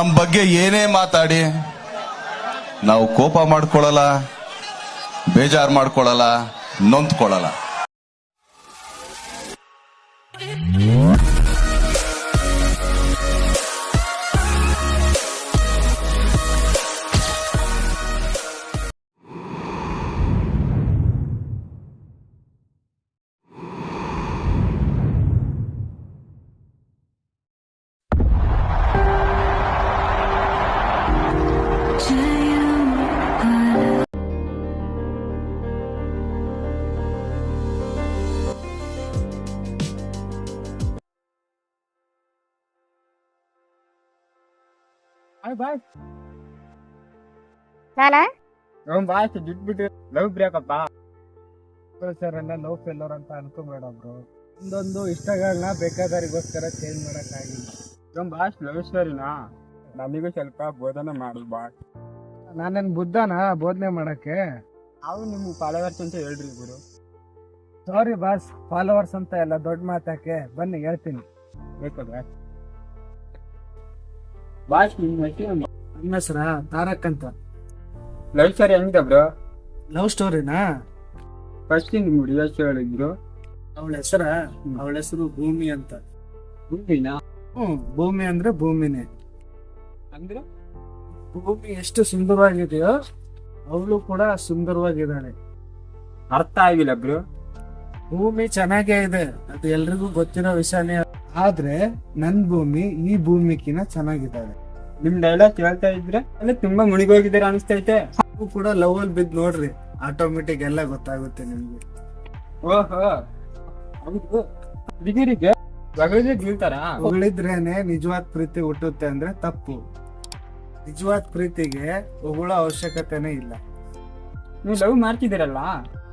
ನಮ್ ಬಗ್ಗೆ ಏನೇ ಮಾತಾಡಿ ನಾವು ಕೋಪ ಮಾಡ್ಕೊಳ್ಳಲ್ಲ, ಬೇಜಾರ್ ಮಾಡ್ಕೊಳ್ಳಲ್ಲ, ನೊಂದ್ಕೊಳ್ಳಲ್ಲ. ಬಾಯ್ ನಾನಾ ಬಾಯ್ ಬಿಟ್ಬಿಟ್ಟು ಲವ್ ಬ್ರೇಕಪ್ಪ ಸರ್ ಎಲ್ಲ ಲವ್ ಫೇಲರ್ ಅಂತ ಅನ್ಕೋಬೇಡ ಬ್ರೋ. ಒಂದೊಂದು ಇಷ್ಟಗಳನ್ನ ಬೇಕಾದರಿಗೋಸ್ಕರ ಚೇಂಜ್ ಮಾಡೋಕ್ಕಾಗಿಲ್ಲ. ನಮ್ಮ ಬಾಸ್ ಲವ್ ಸ್ಟೋರಿನಾ ನಮಗೂ ಸ್ವಲ್ಪ ಬೋಧನೆ ಮಾಡು ಬಾಸ್. ನಾನೇನು ಬುದ್ಧನಾ ಬೋಧನೆ ಮಾಡೋಕ್ಕೆ? ನಾವು ನಿಮ್ಗೆ ಫಾಲೋವರ್ಸ್ ಅಂತ ಹೇಳ್ರಿ ಗುರು. ಸಾರಿ ಬಾಸ್, ಫಾಲೋವರ್ಸ್ ಅಂತ ಎಲ್ಲ ದೊಡ್ಡ ಮಾತಾಕೆ. ಬನ್ನಿ ಹೇಳ್ತೀನಿ. ಬೇಕು ಬಾಸ್ ನಿಮ್ಮ ಹೆಸರಾ ತಾರಕ್ ಅಂತ. ಲವ್ ಸ್ಟೋರಿ ಹೆಂಗಿದೆ ಬ್ರೋ? ಲವ್ ಸ್ಟೋರಿನಾ? ಫಸ್ಟ್ ನಿಮ್ ಹುಡುಗ ಹೇಳಿದ್ರು. ಅವಳ ಹೆಸರು ಭೂಮಿ ಅಂತ. ಭೂಮಿನಾ? ಭೂಮಿ ಅಂದ್ರೆ ಭೂಮಿನೇ. ಅಂದ್ರೆ ಭೂಮಿ ಎಷ್ಟು ಸುಂದರವಾಗಿದೆಯೋ ಅವಳು ಕೂಡ ಸುಂದರವಾಗಿದ್ದಾಳೆ. ಅರ್ಥ ಆಗಿಲ್ಲ ಬ್ರೋ. ಭೂಮಿ ಚೆನ್ನಾಗೇ ಇದೆ, ಅದು ಎಲ್ರಿಗೂ ಗೊತ್ತಿರೋ ವಿಷಯನೇ. ಆದ್ರೆ ನನ್ ಭೂಮಿ ಈ ಭೂಮಿಕಿನ ಚೆನ್ನಾಗಿದ್ದಾಳೆ. ನಿಮ್ ಡೈಲಾಗ್ ಕೇಳ್ತಾ ಇದ್ರೆ ಅಲ್ಲಿ ತುಂಬಾ ಮುಳುಗೋಗಿದ್ದೀರಾ ಅನಿಸ್ತೈತೆ. ನೀವು ಕೂಡ ಲವ್ ಅಲ್ಲಿ ಬಿದ್ದು ನೋಡ್ರಿ, ಆಟೋಮೆಟಿಕ್ ಎಲ್ಲ ಗೊತ್ತಾಗುತ್ತೆ ನಿಮ್ಗೆ. ಓಹೋ ಹೌದು. ಹುಡುಗಿರಿಗೆ ಹೊಗಳಿದ್ರೇನೆ ನಿಜವಾದ ಪ್ರೀತಿ ಹುಟ್ಟುತ್ತೆ ಅಂದ್ರೆ ತಪ್ಪು. ನಿಜವಾದ ಪ್ರೀತಿಗೆ ಹೊಗಳೋ ಅವಶ್ಯಕತೆನೇ ಇಲ್ಲ. ನೀವು ಲವ್ ಮಾಡ್ತಿದ್ದೀರಲ್ಲ,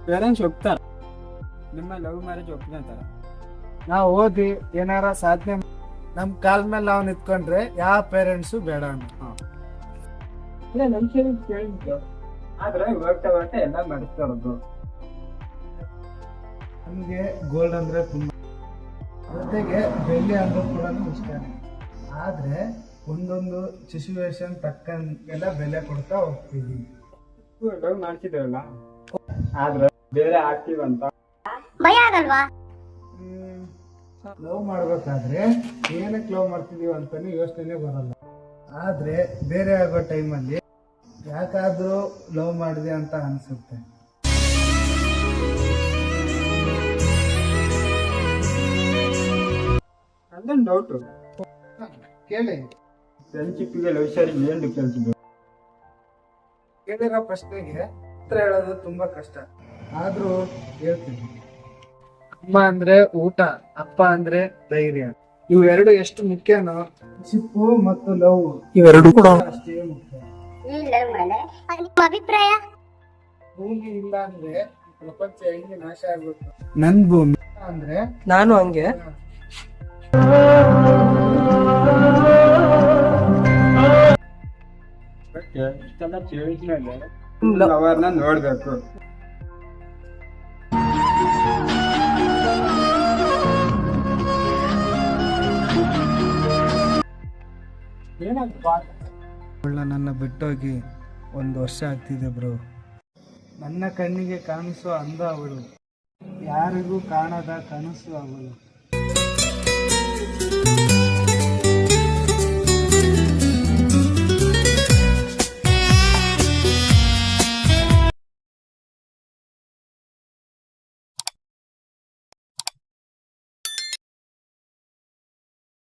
ಪೇರೆಂಟ್ಸ್ ಒಪ್ತಾರ? ನಿಮ್ಮ ಲವ್ ಮ್ಯಾರೇಜ್ ಒಪ್ಕೊಂತಾರ? ನಾವು ಓದಿ ಏನಾರ ಸಾಧನೆ ನಮ್ ಕಾಲ್ ಮೇಲೆ ನಾವು ನಿಂತ್ಕೊಂಡ್ರೆ ಯಾವ ಪೇರೆಂಟ್ಸು ಬೇಡ ಆದ್ರೆ ಹೋಗ್ತಾ ಹೋಗ್ತಾ ಎಲ್ಲ ಮಾಡಿಸ್ತಾರದು. ನಮ್ಗೆ ಗೋಲ್ಡ್ ಅಂದ್ರೆ ತುಂಬಾ, ಜೊತೆಗೆ ಬೆಳ್ಳಿ ಅಂದ್ರೆ ಕೂಡ ಇಷ್ಟನೇ. ಆದ್ರೆ ಒಂದೊಂದು ಸಿಚುವೇಶನ್ ತಕ್ಕಂಗೆಲ್ಲ ಬೆಲೆ ಕೊಡ್ತಾ ಹೋಗ್ತೀವಿ. ಲವ್ ಮಾಡ್ತಿದ್ರಲ್ಲ, ಆದ್ರೆ ಬೇರೆ ಆಗ್ತೀವಂತ ಭಯ ಆಗಲ್ವಾ? ಲವ್ ಮಾಡ್ಬೇಕಾದ್ರೆ ಏನಕ್ಕೆ ಲವ್ ಮಾಡ್ತಿದೀವಿ ಅಂತಾನೆ ಯೋಚನೆ ಬರಲ್ಲ. ಆದ್ರೆ ಬೇರೆ ಆಗೋ ಟೈಮಲ್ಲಿ ಯಾಕಾದ್ರೂ ಲವ್ ಮಾಡಿದೆ ಅಂತ ಅನ್ಸುತ್ತೆ. ಅದೊಂದು ಡೌಟ್ ಕೇಳಿ. ಫ್ರೆಂಡ್ಶಿಪ್ಗೆ ಲವ್ ಸ್ಟೋರಿ ಏನು ಡಿಫ್ರೆನ್ಸ್? ಕೇಳಿರೋ ಪ್ರಶ್ನೆಗೆ ಉತ್ತರ ಹೇಳೋದು ತುಂಬಾ ಕಷ್ಟ, ಆದ್ರೂ ಹೇಳ್ತೀನಿ. ಅಮ್ಮ ಅಂದ್ರೆ ಊಟ, ಅಪ್ಪ ಅಂದ್ರೆ ಧೈರ್ಯ. ಇವೆರಡು ಎಷ್ಟು ಮುಖ್ಯನೋ ಶಿಪ್ಪು ಮತ್ತು ಲವ್ ಇವೆರಡು ಕೂಡ ಅಷ್ಟೇ ಮುಖ್ಯ. ನಿಮ್ಮ ಅಭಿಪ್ರಾಯ? ಭೂಮಿ ಇಲ್ಲ ಅಂದ್ರೆ ಪ್ರಪಂಚ ಹೆಂಗೆ ನಾಶ ಆಗುತ್ತೆ. ನನ್ ಭೂಮಿ ಅಂದ್ರೆ ನಾನು ಹಂಗೆ. ಅವರನ್ನ ನೋಡ್ಬೇಕು. ನನ್ನ ಬಿಟ್ಟೋಗಿ 1 ವರ್ಷ ಆಗ್ತಿದೆ ಬ್ರೋ. ನನ್ನ ಕಣ್ಣಿಗೆ ಕಾಣಿಸೋ ಅಂದ ಅವಳು, ಯಾರಿಗೂ ಕಾಣದ ಕನಸು ಅವಳು.